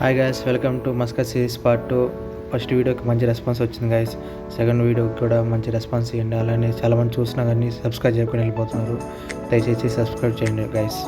Hi guys, welcome to Muscat series part 2. First వీడియోకి మంచి response వచ్చింది గైస్. సెకండ్ వీడియోకి కూడా మంచి రెస్పాన్స్ ఇవ్వండి. అలానే చాలామంది చూసినా కానీ సబ్స్క్రైబ్ చేయకుండా వెళ్ళిపోతున్నారు. దయచేసి సబ్స్క్రైబ్ చేయండి గైస్.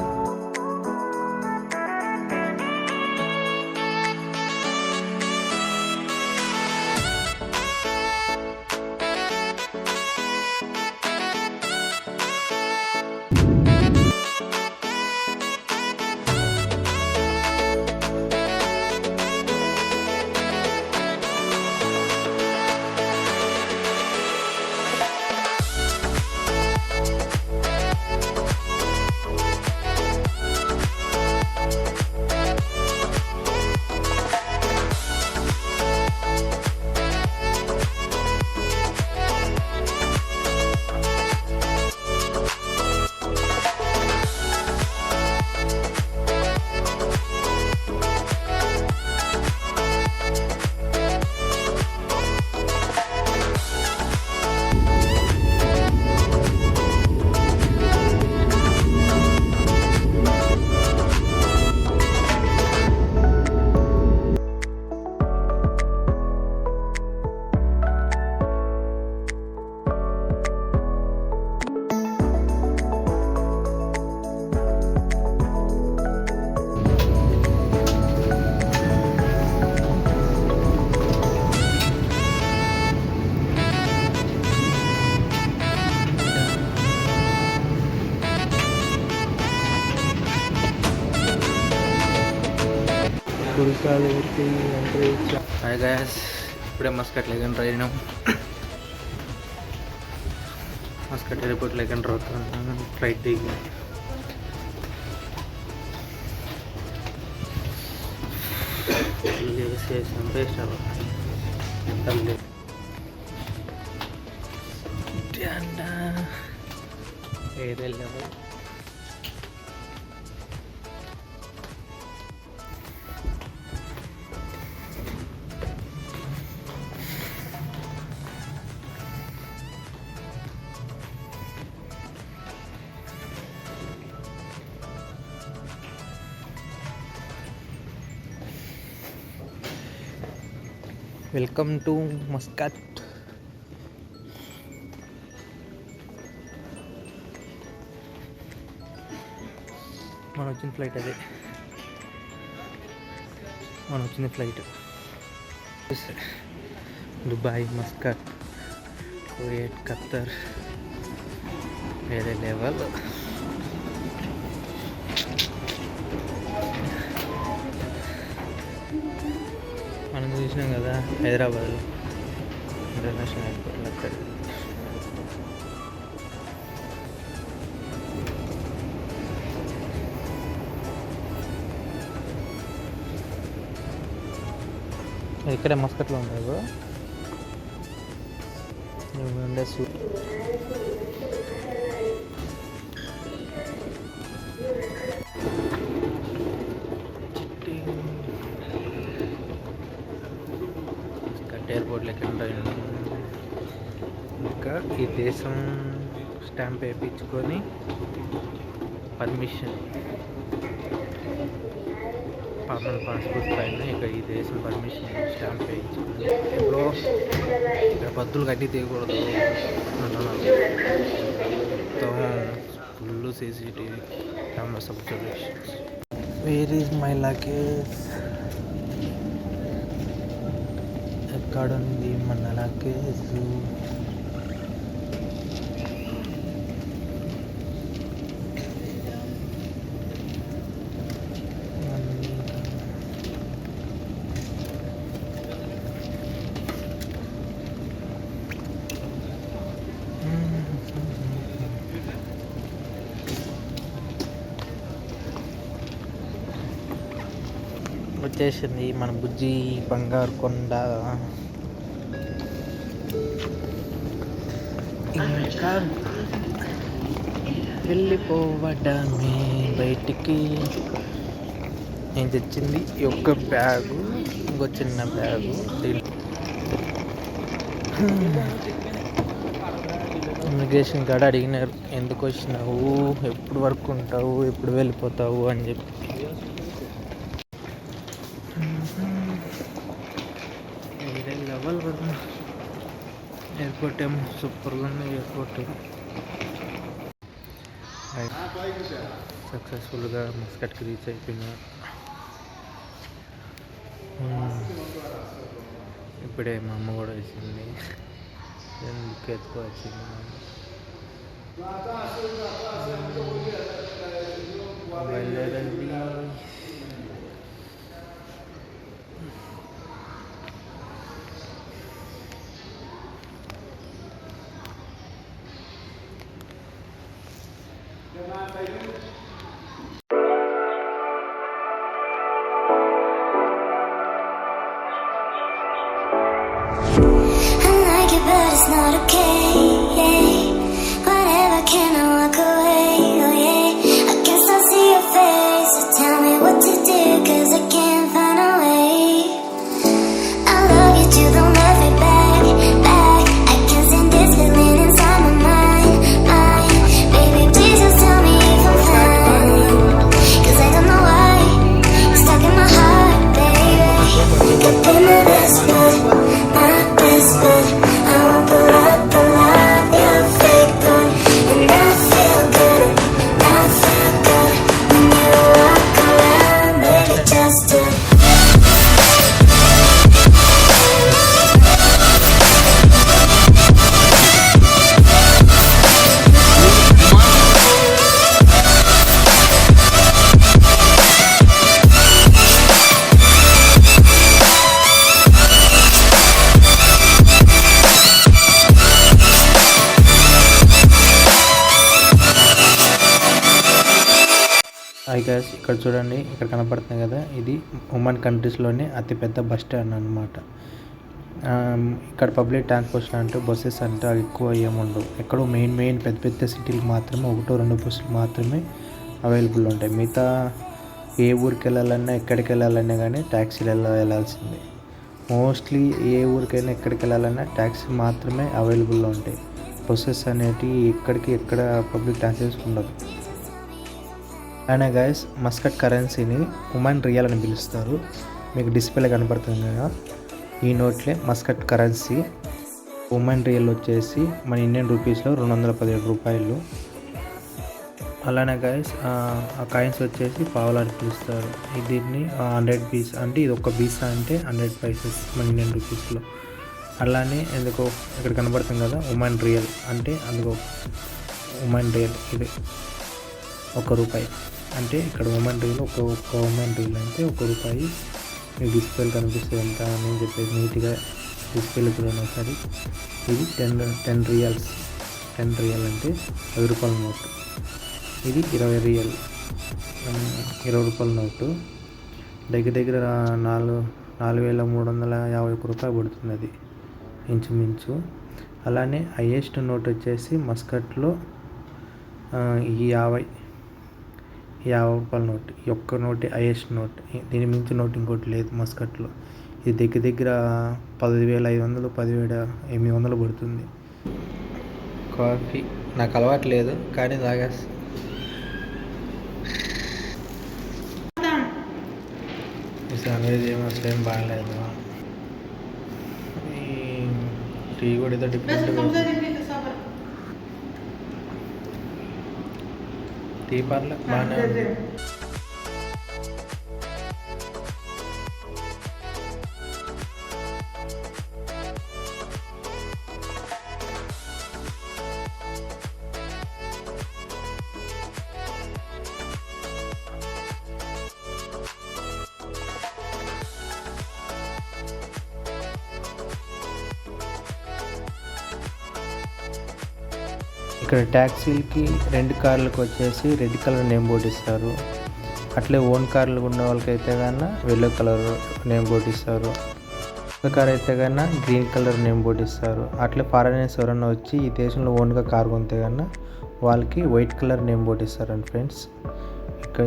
హాయ్ గైస్, ఇప్పుడే మస్కట్ ఎంటర్ అయినాం. మస్కట్ ఎయిర్పోర్ట్లో ఎంటర్ అవుతున్నాం. ఫ్లైట్ దిగి వెళ్ళాము. Welcome to Muscat. మనం వచ్చిన ఫ్లైట్ అదే, మనం వచ్చిన flight Dubai, Muscat, Kuwait, Khattar. వేరే లెవెల్. మనం చూసినాం కదా హైదరాబాద్ ఇంటర్నేషనల్ ఎయిర్పోర్ట్. అక్కడ ఇక్కడే మస్కట్లో ఉంటాయి బ్రో. ఉండే సూట్ ఎయిర్పోర్ట్లోకి ఎంటర్ అయినా. ఇంకా ఈ దేశం స్టాంప్ వేయించుకొని పర్మిషన్, పర్మనెంట్ పాస్పోర్ట్ పైన ఇక ఈ దేశం పర్మిషన్ స్టాంప్ వేయించుకొని ఇప్పుడు ఇక్కడ పద్దులు కట్టి తీయకూడదు అంటున్నారు. మొత్తం full CCTV cameras observations. Where is my luggage? ఎక్కడుంది మన లగేజ్? వచ్చేసింది మన బుజ్జి బంగారు కొండ. ఇంకా వెళ్ళిపోవడమే బయటికి. నేను తెచ్చింది ఈ ఒక్క బ్యాగు, ఇంకో చిన్న బ్యాగు. ఇమిగ్రేషన్ కాడ అడిగినారు, ఎందుకు వచ్చినావు, ఎప్పుడు వరకు ఉంటావు, ఎప్పుడు వెళ్ళిపోతావు అని చెప్పి. వేరే లెవెల్ కదా. ఎయిర్పోర్ట్ ఏమో సూపర్గా ఉంది. ఎయిర్పోర్ట్ సక్సెస్ఫుల్గా మస్కట్కి రీచ్ అయిపోయినా. ఇప్పుడే మా అమ్మ కూడా వచ్చింది. నేను బుక్ ఎత్తుకో వచ్చింది. బయలుదేరండి. But it's not okay, yeah. Whatever, can I walk away, oh yeah. I guess I'll see your face, so tell me what to do, 'cause I can't find a way. I love you too, don't let me back. I can't stand this feeling inside my mind. Baby, please just tell me if I'm fine, 'cause I don't know why you're stuck in my heart, baby. Could be my best friend, my best friend. Hi guys, ఇక్కడ చూడండి, ఇక్కడ కనపడుతుంది కదా, ఇది women కంట్రీస్లోనే అతిపెద్ద bus stand అనమాట. ఇక్కడ public transportation అంటే బస్సెస్ అంటే అవి ఎక్కువ ఏముండవు. ఎక్కడో మెయిన్ పెద్ద పెద్ద సిటీలకు మాత్రమే 1-2 బస్సులు మాత్రమే అవైలబుల్ ఉంటాయి. మిగతా ఏ ఊరికి వెళ్ళాలన్నా ఎక్కడికి వెళ్ళాలన్నా కానీ ట్యాక్సీలలో వెళ్ళాల్సిందే. మోస్ట్లీ ఏ ఊరికైనా ఎక్కడికి వెళ్ళాలన్నా ట్యాక్సీ మాత్రమే అవైలబుల్లో ఉంటాయి. బస్సెస్ అనేటివి ఎక్కడ పబ్లిక్ ట్రాన్స్పోర్టేషన్ ఉండదు. అయినా గైస్, మస్కట్ కరెన్సీని ఉమెన్ రియల్ అని పిలుస్తారు. మీకు డిస్ప్లే కనపడుతుంది కదా, ఈ నోట్లే మస్కట్ కరెన్సీ. ఉమెన్ రియల్ వచ్చేసి మన ఇండియన్ రూపీస్లో 217 రూపాయలు. అలానే గైస్, ఆ కాయిన్స్ వచ్చేసి పావలా అని పిలుస్తారు. దీన్ని 100 పీస్ అంటే ఇది ఒక పీసా అంటే 100 పైసెస్ మన ఇండియన్ రూపీస్లో. అలానే ఎందుకో ఇక్కడ కనపడుతుంది కదా ఉమెన్ రియల్ అంటే అందుకో ఉమెన్ రియల్ ఇది ₹1 అంటే ఇక్కడ ఉమెన్ రియల్ ఒక ఉమెన్ రియల్ అంటే ₹1. మీకు డిస్ప్లేలు కనిపిస్తుంది ఎంత అని చెప్పేసి నీట్గా డిస్ప్లేలు చూడండి ఒకసారి. ఇది 10 రియల్స్. 10 రియల్ అంటే ₹10 నోటు. ఇది 20 రియల్, ₹20 నోటు. దగ్గర 4,351 పడుతుంది అది ఇంచుమించు. అలానే హైయెస్ట్ నోట్ వచ్చేసి మస్కట్లో ఈ ₹50 నోట్. ఈ ఒక్క నోట్ హైయెస్ట్ నోట్. దీని మించి నోట్ ఇంకోటి లేదు మస్కట్లో. ఇది దగ్గర 10,500 17,800 పడుతుంది. కాఫీ నాకు అలవాటు లేదు కానీ తాగేస్తా. ఈ సంగతి ఏమో అసలేం బాగలేదు. ఈ టీ కూడా ఏదో డిఫరెంట్గా టీ పార్లర్ బాగానే ఉంది. ఇక్కడ ట్యాక్సీలకి 2 కార్లకు వచ్చేసి రెడ్ కలర్ నేమ్ బోర్డు ఇస్తారు. అట్లే ఓన్ కార్లు ఉన్న వాళ్ళకైతే కన్నా ఎల్లో కలర్ నేమ్ బోర్డు ఇస్తారు. కార్ అయితే కన్నా గ్రీన్ కలర్ నేమ్ బోర్డు ఇస్తారు. అట్లే ఫారెనర్స్ ఎవరన్నా వచ్చి ఈ దేశంలో ఓన్గా కార్ కొంటే కన్నా వాళ్ళకి వైట్ కలర్ నేమ్ బోర్డు ఇస్తారండి ఫ్రెండ్స్. ఇక్కడ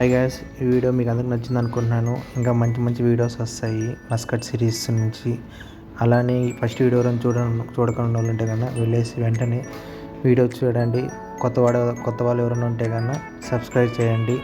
హై గైస్, ఈ వీడియో మీకు అందరికి నచ్చింది అనుకుంటున్నాను. ఇంకా మంచి మంచి వీడియోస్ వస్తాయి మస్కట్ సిరీస్ నుంచి. అలానే ఫస్ట్ వీడియో చూడకుండా వాళ్ళు ఉంటే కన్నా వెళ్ళేసి వెంటనే వీడియో చూడండి. కొత్త వాళ్ళు ఎవరైనా ఉంటే కన్నా సబ్స్క్రైబ్ చేయండి.